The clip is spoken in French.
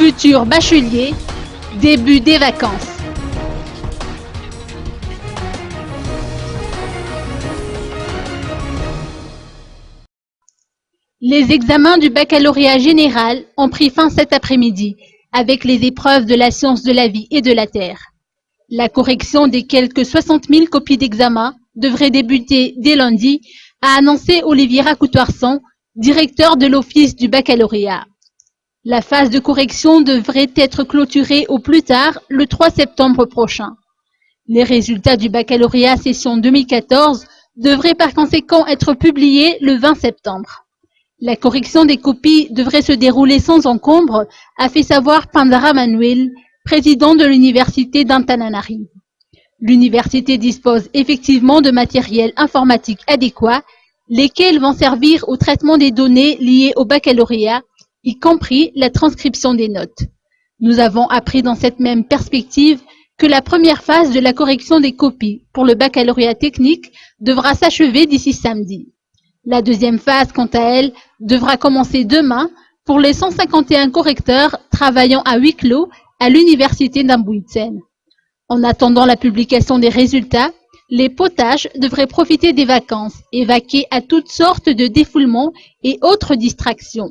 Futurs bacheliers, début des vacances. Les examens du baccalauréat général ont pris fin cet après-midi avec les épreuves de la science de la vie et de la terre. La correction des quelques 60 000 copies d'examen devrait débuter dès lundi, a annoncé Olivier Racoutoirson, directeur de l'Office du baccalauréat. La phase de correction devrait être clôturée au plus tard le 3 septembre prochain. Les résultats du baccalauréat session 2014 devraient par conséquent être publiés le 20 septembre. La correction des copies devrait se dérouler sans encombre, a fait savoir Pandara Manuel, président de l'université d'Antananarivo. L'université dispose effectivement de matériel informatique adéquat, lesquels vont servir au traitement des données liées au baccalauréat, y compris la transcription des notes. Nous avons appris dans cette même perspective que la première phase de la correction des copies pour le baccalauréat technique devra s'achever d'ici samedi. La deuxième phase, quant à elle, devra commencer demain pour les 151 correcteurs travaillant à huis clos à l'université d'Amboïtsen. En attendant la publication des résultats, les potages devraient profiter des vacances et vaquer à toutes sortes de défoulements et autres distractions.